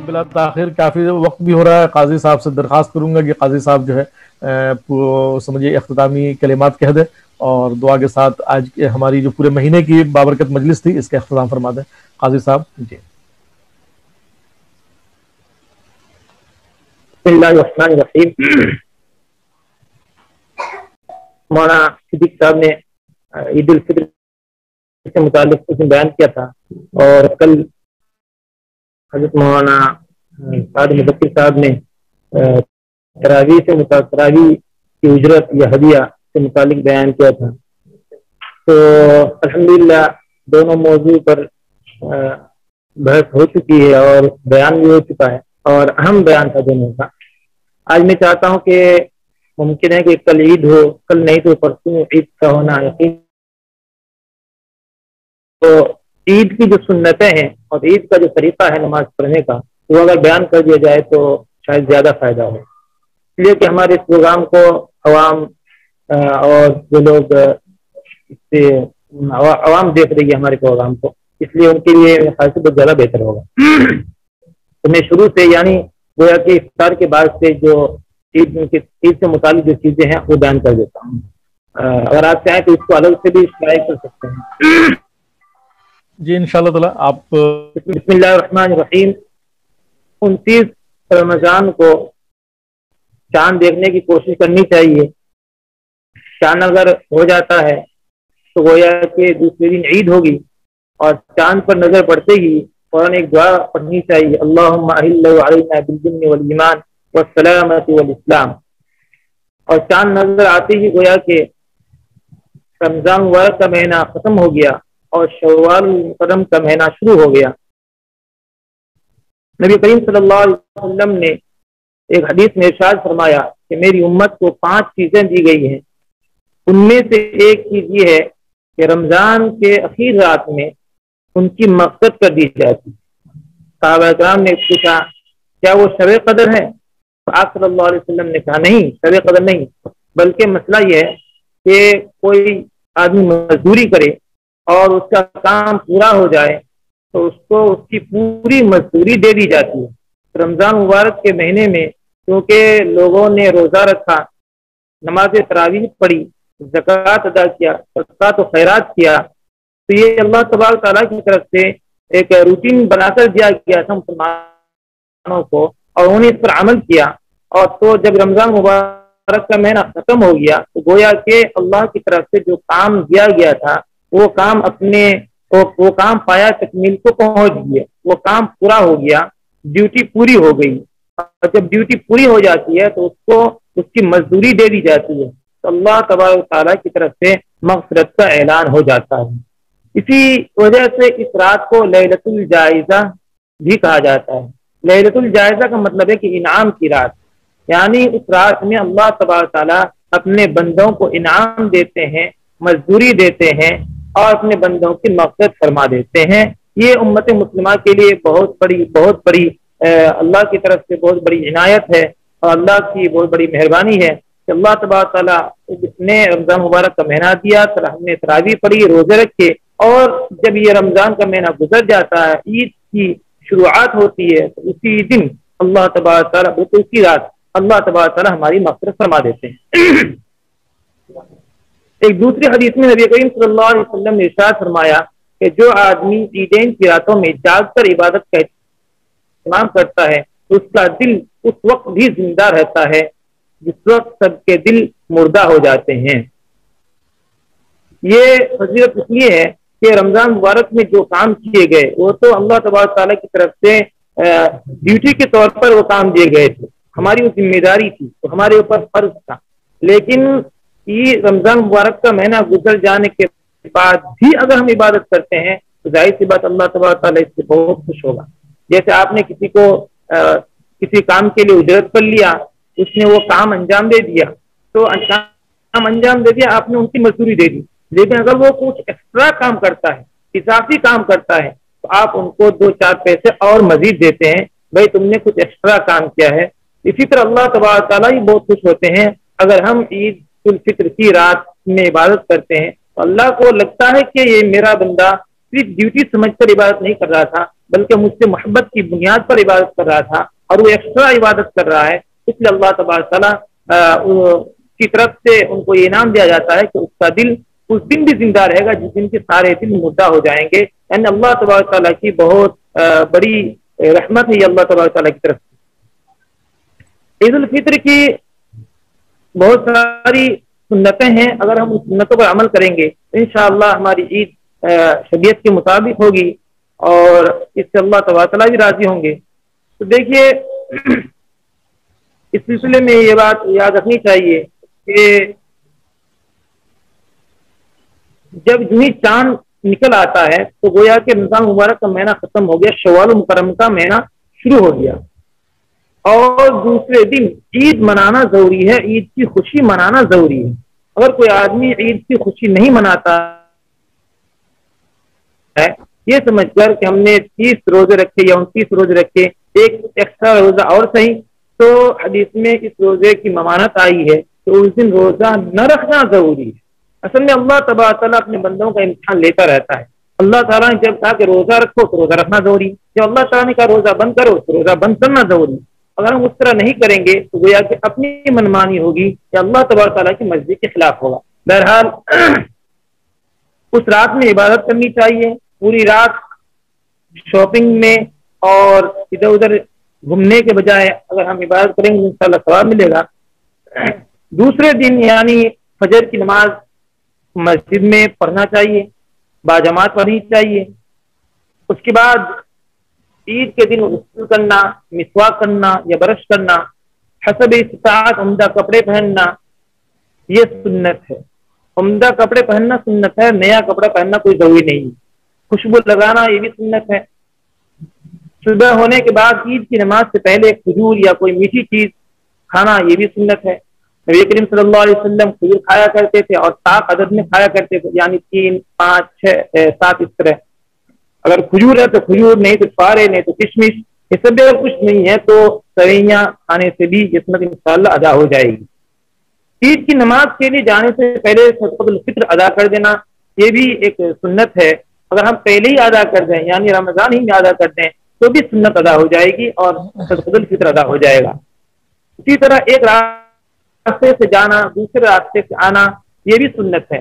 بلا تاخیر کافی وقت بھی ہو رہا ہے، قاضی صاحب سے درخواست کروں گا کہ قاضی صاحب جو ہے سمجھے اختتامی کلمات کہہ دیں اور دعا کے ساتھ آج کے ہماری جو پورے مہینے کی بابرکت مجلس تھی اس کا اختتام فرما دیں قاضی صاحب جی۔ بسم اللہ الرحمن الرحیم۔ مولانا صدیق صاحب نے عید الفطر سے متعلق کچھ بیان کیا تھا، اور کل حضرت مولانا سعد مدثر صاحب نے تراویح کی اجرت یا ہدیہ سے متعلق بیان کیا تھا۔ تو الحمدللہ دونوں موضوع پر بحث ہو چکی ہے اور بیان بھی ہو چکا ہے، اور اہم بیان تھا دونوں کا۔ آج میں چاہتا ہوں کہ ممکن ہے کہ کل عید ہو، کل نہیں تو پرسوں عید کا ہونا یقین۔ تو عید کی جو سنتیں ہیں اور عید کا جو طریقہ ہے نماز پڑھنے کا، وہ اگر بیان کر دیا جائے تو شاید زیادہ فائدہ ہو، اس لیے کہ ہمارے اس پروگرام کو عوام اور جو لوگ عوام دیکھ رہی ہے ہمارے پروگرام کو، اس لیے ان کے لیے خاص بہت زیادہ بہتر ہوگا۔ تو میں شروع سے یعنی گویا کہ افطار کے بعد سے جو عید سے متعلق جو چیزیں ہیں وہ بیان کر دیتا ہوں۔ اگر آپ چاہیں تو اس کو الگ سے بھی شائع کر سکتے ہیں۔ جی انشاءاللہ تعالی آپ۔ بسم اللہ الرحمن الرحیم۔ 29 رمضان کو چاند دیکھنے کی کوشش کرنی چاہیے۔ چاند اگر ہو جاتا ہے تو گویا کہ دوسرے دن عید ہوگی، اور چاند پر نظر پڑتے ہی فوراً ایک دعا پڑھنی چاہیے، اللہم احل علینا بالجن والایمان والسلامۃ والاسلام۔ اور چاند نظر آتے ہی گویا کہ رمضان مبارک کا مہینہ ختم ہو گیا اور شوال المحرم کا مہینہ شروع ہو گیا۔ نبی کریم صلی اللہ علیہ وسلم نے ایک حدیث میں ارشاد فرمایا کہ میری امت کو 5 چیزیں دی گئی ہیں، ان میں سے ایک چیز یہ ہے کہ رمضان کے اخیر رات میں ان کی مغفرت کر دی جاتی۔ صحابہ کرام نے پوچھا کیا وہ شب قدر ہے؟ آپ صلی اللہ علیہ وسلم نے کہا نہیں، شب قدر نہیں، بلکہ مسئلہ یہ ہے کہ کوئی آدمی مزدوری کرے اور اس کا کام پورا ہو جائے تو اس کو اس کی پوری مزدوری دے دی جاتی ہے۔ رمضان مبارک کے مہینے میں کیونکہ لوگوں نے روزہ رکھا، نماز تراویح پڑھی، زکوٰۃ ادا کیا، صدقات و خیرات کیا، تو یہ اللہ تبارک تعالیٰ کی طرف سے ایک روٹین بنا کر دیا گیا تھا مسلمانوں کو، اور انہوں نے اس پر عمل کیا۔ اور تو جب رمضان مبارک کا مہینہ ختم ہو گیا تو گویا کہ اللہ کی طرف سے جو کام دیا گیا تھا وہ کام پایا تکمیل کو پہنچ گیا، وہ کام پورا ہو گیا، ڈیوٹی پوری ہو گئی۔ اور جب ڈیوٹی پوری ہو جاتی ہے تو اس کو اس کی مزدوری دے دی جاتی ہے، تو اللہ تبارک تعالیٰ کی طرف سے مغفرت کا اعلان ہو جاتا ہے۔ اسی وجہ سے اس رات کو لیلۃ الجائزہ بھی کہا جاتا ہے۔ لیلۃ الجائزہ کا مطلب ہے کہ انعام کی رات، یعنی اس رات میں اللہ تبارک تعالیٰ اپنے بندوں کو انعام دیتے ہیں، مزدوری دیتے ہیں اور اپنے بندوں کی مغفرت فرما دیتے ہیں۔ یہ امت مسلمہ کے لیے بہت بڑی اللہ کی طرف سے بہت بڑی عنایت ہے، اور اللہ کی بہت بڑی مہربانی ہے کہ اللہ تبارک تعالیٰ جس نے رمضان مبارک کا مہینہ دیا، ہم نے تراویح پڑھی، روزے رکھے، اور جب یہ رمضان کا مہینہ گزر جاتا ہے، عید کی شروعات ہوتی ہے، تو اسی دن اللہ تبارک تعالیٰ اسی رات اللہ تبارک تعالیٰ ہماری مغفرت فرما دیتے ہیں۔ ایک دوسری حدیث میں نبی کریم صلی اللہ علیہ وسلم نے ارشاد فرمایا کہ جو آدمی عیدین کی راتوں میں جاگ کر عبادت کا اہتمام کرتا ہے تو اس کا دل اس وقت بھی زندہ رہتا ہے جس وقت سب کے دل مردہ ہو جاتے ہیں۔ یہ فضیلت اس لیے ہے کہ رمضان مبارک میں جو کام کیے گئے وہ تو اللہ تبارک تعالیٰ کی طرف سے ڈیوٹی کے طور پر وہ کام دیے گئے تھے، ہماری وہ ذمہ داری تھی، تو ہمارے اوپر فرض تھا۔ لیکن یہ رمضان مبارک کا مہینہ گزر جانے کے بعد بھی اگر ہم عبادت کرتے ہیں تو ظاہر سی بات اللہ تبارک تعالیٰ اس سے بہت خوش ہوگا۔ جیسے آپ نے کسی کو کسی کام کے لیے اجرت پر لیا، اس نے وہ کام انجام دے دیا، تو کام انجام دے دیا، آپ نے ان کی مزدوری دے دی، لیکن اگر وہ کچھ ایکسٹرا کام کرتا ہے، اضافی کام کرتا ہے، تو آپ ان کو 2-4 پیسے اور مزید دیتے ہیں، بھائی تم نے کچھ ایکسٹرا کام کیا ہے۔ اسی طرح اللہ تبارک تعالیٰ ہی بہت خوش ہوتے ہیں اگر ہم عید الفطر کی رات میں عبادت کرتے ہیں، تو اللہ کو لگتا ہے کہ یہ میرا بندہ صرف ڈیوٹی سمجھ کر عبادت نہیں کر رہا تھا، بلکہ مجھ سے محبت کی بنیاد پر عبادت کر رہا تھا اور وہ ایکسٹرا عبادت کر رہا ہے، اس لیے اللہ تبارک تعالیٰ کی طرف سے ان کو یہ انعام دیا جاتا ہے کہ اس کا دل اس دن بھی زندہ رہے گا جس دن کے سارے دل مردہ ہو جائیں گے. یعنی اللہ تبارک تعالیٰ کی بہت بڑی رحمت ہے یہ اللہ تبارک تعالیٰ کی طرف سے. عید الفطر کی بہت ساری سنتیں ہیں، اگر ہم ان سنتوں پر عمل کریں گے تو انشاءاللہ ہماری عید شریعت کے مطابق ہوگی اور اس سے اللہ تبارک تعالیٰ بھی راضی ہوں گے. تو دیکھیے اس سلسلے میں یہ بات یاد رکھنی چاہیے کہ جب جنہیں چاند نکل آتا ہے تو گویا کہ رمضان مبارک کا مہینہ ختم ہو گیا، شوال مکرم کا مہینہ شروع ہو گیا اور دوسرے دن عید منانا ضروری ہے، عید کی خوشی منانا ضروری ہے. اگر کوئی آدمی عید کی خوشی نہیں مناتا ہے یہ سمجھ کر کہ ہم نے 30 روزے رکھے یا 29 روزے رکھے، ایک ایکسٹرا روزہ اور صحیح، تو حدیث میں اس روزے کی ممانت آئی ہے کہ اس دن روزہ نہ رکھنا ضروری ہے. اصل میں اللہ تبارک تعالیٰ اپنے بندوں کا امتحان لیتا رہتا ہے. اللہ تعالیٰ نے جب کہا کہ روزہ رکھو تو روزہ رکھنا ضروری، جب اللہ تعالیٰ نے کہا روزہ بند کرو تو روزہ بند کرنا ضروری. اگر ہم اس طرح نہیں کریں گے تو گویا کہ اپنی منمانی ہوگی کہ اللہ تبارک تعالیٰ کی مرضی کے خلاف ہوگا. بہرحال اس رات میں عبادت کرنی چاہیے، پوری رات شاپنگ میں اور ادھر ادھر گھومنے کے بجائے اگر ہم عبادت کریں گے انشاءاللہ ثواب ملے گا. دوسرے دن یعنی فجر کی نماز مسجد میں پڑھنا چاہیے، باجماعت پڑھنی چاہیے. اس کے بعد عید کے دن غسل کرنا، مسواک کرنا یا برش کرنا، حسب استطاعت عمدہ کپڑے پہننا یہ سنت ہے. عمدہ کپڑے پہننا سنت ہے، نیا کپڑا پہننا کوئی ضروری نہیں. خوشبو لگانا یہ بھی سنت ہے. صبح ہونے کے بعد عید کی نماز سے پہلے کھجور یا کوئی میٹھی چیز کھانا یہ بھی سنت ہے. نبی کریم صلی اللہ علیہ وسلم کھجور کھایا کرتے تھے اور 7 عدد میں کھایا کرتے تھے، یعنی 3، 5، 6، 7 اس طرح. اگر کھجور ہے تو کھجور، نہیں تو فارے، نہیں تو کشمش، یہ سب اگر کچھ نہیں ہے تو سویاں کھانے سے بھی یہ سنت انشاءاللہ ادا ہو جائے گی. عید کی نماز کے لیے جانے سے پہلے صدقۃ الفطر ادا کر دینا یہ بھی ایک سنت ہے. اگر ہم پہلے ہی ادا کر دیں یعنی رمضان ہی میں ادا کر دیں تو بھی سنت ادا ہو جائے گی اور صدقۃ الفطر ادا ہو جائے گا. اسی طرح ایک راستے سے جانا دوسرے راستے سے آنا یہ بھی سنت ہے،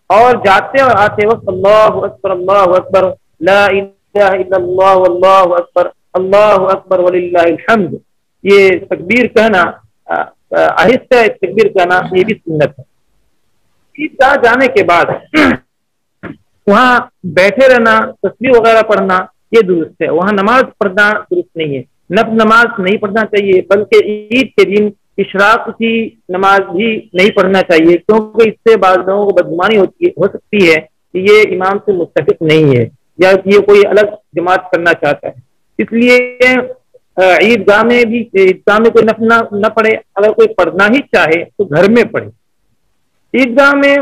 اور جاتے اور آتے وقت اللہ اکبر اللہ اکبر لا الہ الا اللہ واللہ اکبر اللہ اکبر وللہ الحمد یہ تکبیر کہنا، آہستہ تکبیر کہنا یہ بھی سنت ہے. عیدگاہ جانے کے بعد وہاں بیٹھے رہنا، تسبیح وغیرہ پڑھنا یہ درست ہے، وہاں نماز پڑھنا درست نہیں ہے. نفل نماز نہیں پڑھنا چاہیے، بلکہ عید کے دن اشراق کی نماز بھی نہیں پڑھنا چاہیے، کیونکہ اس سے بعض لوگوں کو بدگمانی ہو سکتی ہے کہ یہ امام سے متفق نہیں ہے یا یہ کوئی الگ جماعت کرنا چاہتا ہے. اس لیے عیدگاہ میں کوئی نفل نہ پڑھے. اگر کوئی پڑھنا ہی چاہے تو گھر میں پڑھے. عیدگاہ میں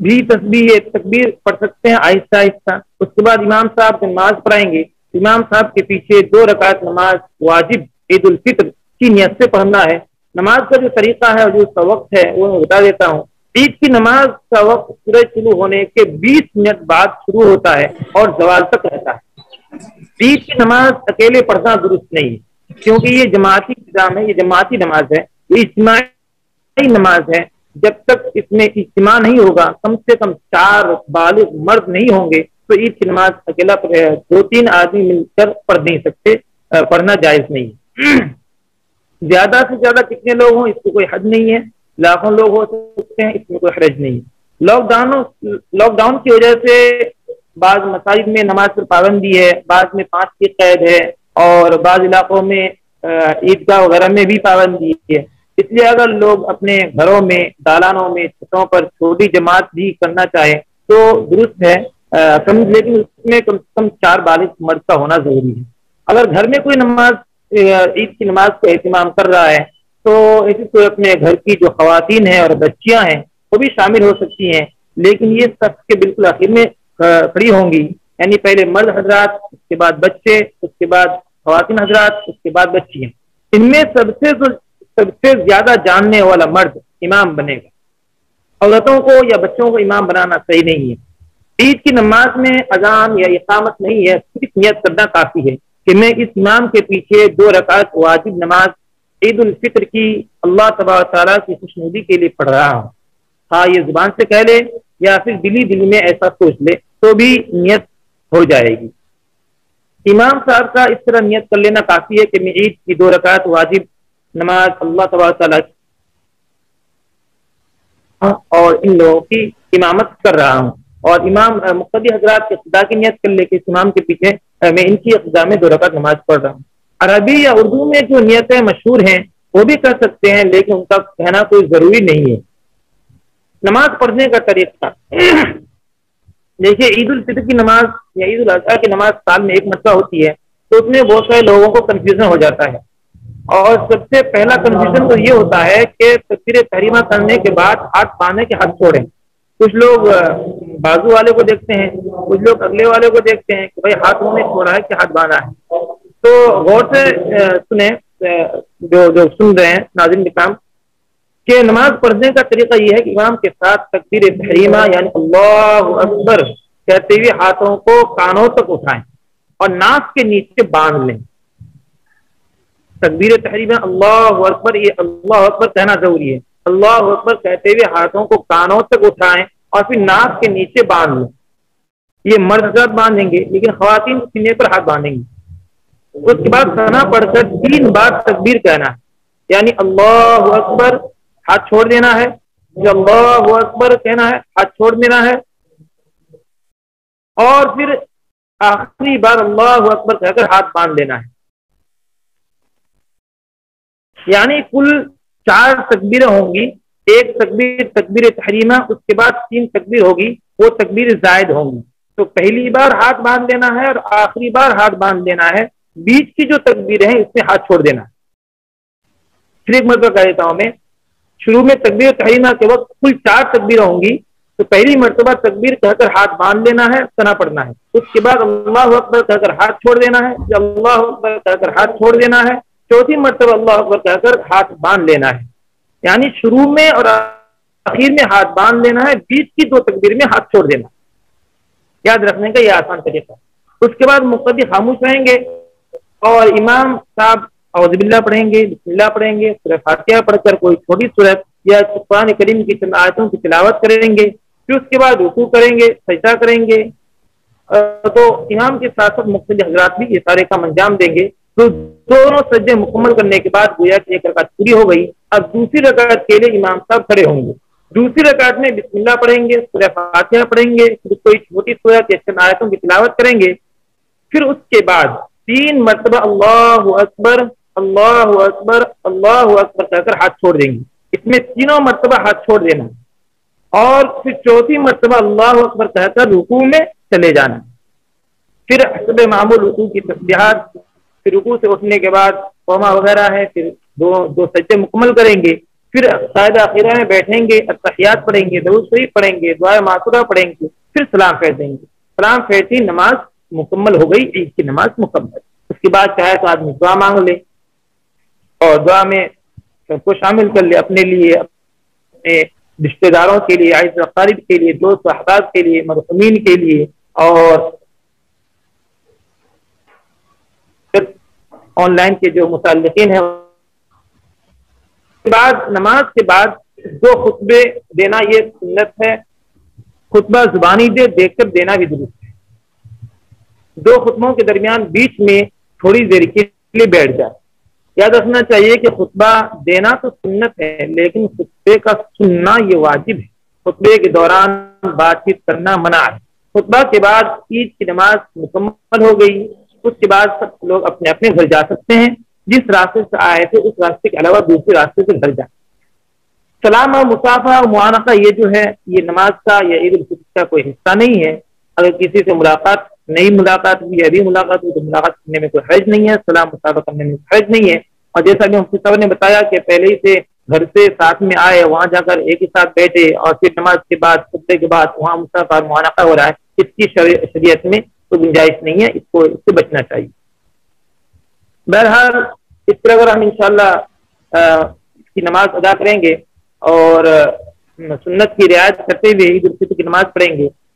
بھی تسبیح تکبیر پڑھ سکتے ہیں آہستہ آہستہ. اس کے بعد امام صاحب جب نماز پڑھائیں گے امام صاحب کے پیچھے 2 رکعت نماز واجب عید الفطر کی نیت سے پڑھنا ہے. نماز کا جو طریقہ ہے اور جو اس کا وقت ہے وہ میں بتا دیتا ہوں. عید کی نماز کا وقت سورج شروع ہونے کے 20 منٹ بعد شروع ہوتا ہے اور زوال تک رہتا ہے. عید کی نماز اکیلے پڑھنا درست نہیں ہے، کیونکہ یہ جماعتی نظام ہے، یہ جماعتی نماز ہے، یہ اجتماعی نماز ہے. جب تک اس میں اجتماع نہیں ہوگا، کم سے کم 4 بالغ مرد نہیں ہوں گے تو عید کی نماز اکیلا 2-3 آدمی مل کر پڑھ نہیں سکتے، پڑھنا جائز نہیں. زیادہ سے زیادہ کتنے لوگ ہوں اس کو کوئی حد نہیں ہے، لاکھوں لوگ ہو سکتے ہیں، اس میں کوئی حرج نہیں. لاک ڈاؤن کی وجہ سے بعض مساجد میں نماز پر پابندی ہے، بعض میں 5 کی قید ہے اور بعض علاقوں میں عیدگاہ وغیرہ میں بھی پابندی ہے. اس لیے اگر لوگ اپنے گھروں میں، دالانوں میں، چھتوں پر چھوٹی جماعت بھی کرنا چاہیں تو درست ہے، لیکن اس میں کم سے کم 4 بالغ مرد کا ہونا ضروری ہے. اگر گھر میں کوئی نماز عید کی نماز کا اہتمام کر رہا ہے تو اسی کوئی اپنے گھر کی جو خواتین ہیں اور بچیاں ہیں وہ بھی شامل ہو سکتی ہیں، لیکن یہ صف کے بالکل آخر میں کھڑی ہوں گی، یعنی پہلے مرد حضرات، اس کے بعد بچے، اس کے بعد خواتین حضرات، اس کے بعد بچیاں. ان میں سب سے زیادہ جاننے والا مرد امام بنے گا. عورتوں کو یا بچوں کو امام بنانا صحیح نہیں ہے. عید کی نماز میں اذان یا اقامت نہیں ہے، صرف نیت کرنا کافی ہے کہ میں اس امام کے پیچھے 2 رکعت واجب نماز عید الفطر کی اللہ تبارک تعالیٰ کی خوشنودی کے لیے پڑھ رہا ہوں. ہاں یہ زبان سے کہہ لے یا پھر دل میں ایسا سوچ لے تو بھی نیت ہو جائے گی. امام صاحب کا اس طرح نیت کر لینا کافی ہے کہ میں عید کی 2 رکعت واجب نماز اللہ تبارک تعالیٰ اور ان لوگوں کی امامت کر رہا ہوں، اور امام مقتدی حضرات کے اقتداء کی نیت کر لے کے اس امام کے پیچھے میں ان کی اقتداء میں 2 رکعت نماز پڑھ رہا ہوں. عربی یا اردو میں جو نیتیں مشہور ہیں وہ بھی کر سکتے ہیں، لیکن ان کا کہنا کوئی ضروری نہیں ہے. نماز پڑھنے کا طریقہ دیکھیے، عید الفطر کی نماز یا عید الاضحیٰ کی نماز سال میں 1 مرتبہ ہوتی ہے، تو اس میں بہت سارے لوگوں کو کنفیوژن ہو جاتا ہے. اور سب سے پہلا کنفیوژن تو یہ ہوتا ہے کہ تکبیر تحریمہ کرنے کے بعد ہاتھ باندھے کے ہاتھ چھوڑیں. کچھ لوگ بازو والے کو دیکھتے ہیں، کچھ لوگ اگلے والے کو دیکھتے ہیں کہ بھائی ہاتھ انہوں نے چھوڑا ہے کہ ہاتھ باندھا ہے. تو غور سے سنیں جو سن رہے ہیں ناظرین کرام، کہ نماز پڑھنے کا طریقہ یہ ہے کہ امام کے ساتھ تکبیر تحریمہ یعنی اللہ اکبر کہتے ہوئے ہاتھوں کو کانوں تک اٹھائیں اور ناک کے نیچے باندھ لیں. تکبیر تحریمہ اللہ اکبر، یہ اللہ اکبر کہنا ضروری ہے. اللہ اکبر کہتے ہوئے ہاتھوں کو کانوں تک اٹھائیں اور پھر ناک کے نیچے باندھ لیں. یہ مرد حضرات باندھیں گے، لیکن خواتین سینے پر ہاتھ باندھیں گی. اس کے بعد ثنا پڑھ کر 3 بار تکبیر کہنا ہے، یعنی اللہ اکبر ہاتھ چھوڑ دینا ہے، جو اللہ اکبر کہنا ہے ہاتھ چھوڑ دینا ہے، اور پھر آخری بار اللہ اکبر کہہ کر ہاتھ باندھ لینا ہے. یعنی کل 4 تکبیریں ہوں گی. ایک تکبیر تکبیر تحریمہ، اس کے بعد 3 تکبیر ہوگی، وہ تکبیر زائد ہوں گی. تو پہلی بار ہاتھ باندھ لینا ہے اور آخری بار ہاتھ باندھ لینا ہے. بیچ کی جو تکبیر ہیں اس میں ہاتھ چھوڑ دینا ہے. پھر ایک مرتبہ کہہ دیتا ہوں میں، شروع میں تکبیر تحریمہ کے وقت کل 4 تکبیر ہوں گی. تو پہلی مرتبہ تکبیر کہہ کر ہاتھ باندھ لینا ہے، ثنا پڑھنا ہے. اس کے بعد اللہ اکبر کہہ کر ہاتھ چھوڑ دینا ہے، اللہ اکبر کہہ کر ہاتھ چھوڑ دینا ہے. چوتھی مرتبہ اللہ اکبر کہہ کر ہاتھ باندھ لینا ہے. یعنی شروع میں اور آخر میں ہاتھ باندھ لینا ہے، بیچ کی 2 تکبیر میں ہاتھ چھوڑ دینا. یاد رکھنے کا یہ آسان طریقہ. اس کے بعد مقتدی خاموش رہیں گے اور امام صاحب اعوذ باللہ پڑھیں گے، بسم اللہ پڑھیں گے، سورہ فاتحہ پڑھ کر کوئی چھوٹی سورت یا قرآن کریم کی چند آیتوں کی تلاوت کریں گے. پھر اس کے بعد رکوع کریں گے، سجدہ کریں گے. تو امام کے ساتھ ساتھ مقتدی حضرات بھی یہ سارے کام انجام دیں گے. تو دونوں سجدے مکمل کرنے کے بعد گویا کہ 1 رکعت پوری ہو گئی. اب دوسری رکعت کے لیے امام صاحب کھڑے ہوں گے. دوسری رکعت میں بسم اللہ پڑھیں گے، سورہ فاتحہ پڑھیں گے، پھر کوئی چھوٹی سورت یا چند آیتوں کی تلاوت کریں گے. پھر اس کے بعد 3 مرتبہ اللہ اکبر اللہ اکبر اللہ اکبر کہہ کر ہاتھ چھوڑ دیں گے. اس میں تینوں مرتبہ ہاتھ چھوڑ دینا اور پھر چوتھی مرتبہ اللہ اکبر کہہ کر رکوع میں چلے جانا. پھر حسب معمول رکوع کی تسبیحات، پھر رکوع سے اٹھنے کے بعد قوما وغیرہ ہے، پھر دو سجدے مکمل کریں گے. پھر قاعدہ اخیرہ میں بیٹھیں گے، التحیات پڑھیں گے، درود شریف پڑھیں گے، دعائے معصورہ پڑھیں گے، پھر سلام پھیر دیں گے. سلام پھیرتی نماز مکمل ہو گئی، عید کی نماز مکمل. اس کے بعد چاہے تو آدمی دعا مانگ لے اور دعا میں سب کو شامل کر لے، اپنے لیے، اپنے رشتہ داروں کے لیے، عزیز اقارب کے لیے، دوست و احباب کے لیے، مرحومین کے لیے، اور آن لائن کے جو متعلقین ہیں. بعد نماز کے بعد 2 خطبے دینا یہ سنت ہے. خطبہ زبانی دیکھ کر دینا بھی درست ہے. 2 خطبوں کے درمیان بیچ میں تھوڑی دیر کے لیے بیٹھ جائے. یاد رکھنا چاہیے کہ خطبہ دینا تو سنت ہے، لیکن خطبے کا سننا یہ واجب ہے. خطبے کے دوران بات چیت کرنا منع ہے. خطبہ کے بعد عید کی نماز مکمل ہو گئی. اس کے بعد سب لوگ اپنے اپنے گھر جا سکتے ہیں. جس راستے سے آئے تھے اس راستے کے علاوہ دوسرے راستے سے گھر جائیں. سلام اور مصافحہ اور معانقہ یہ جو ہے یہ نماز کا یا عید الفطر کا کوئی حصہ نہیں ہے. اگر کسی سے نئی ملاقات ہوئی، ابھی ملاقات ہوئی، تو ملاقات کرنے میں کوئی حرج نہیں ہے، سلام مصافحہ کرنے میں حرج نہیں ہے. اور جیسا کہ مفتی صاحب نے بتایا کہ پہلے ہی سے گھر سے ساتھ میں آئے، وہاں جا کر ایک ہی ساتھ بیٹھے اور پھر نماز کے بعد خطبے کے بعد وہاں مصافحہ اور معانقہ ہو رہا ہے، اس کی شریعت میں کوئی گنجائش نہیں ہے. اس سے بچنا چاہیے. بہرحال اس طرح اگر ہم انشاءاللہ اس کی نماز ادا کریں گے اور سنت کی رعایت کرتے ہوئے عید الفطر کی نماز پڑھیں گے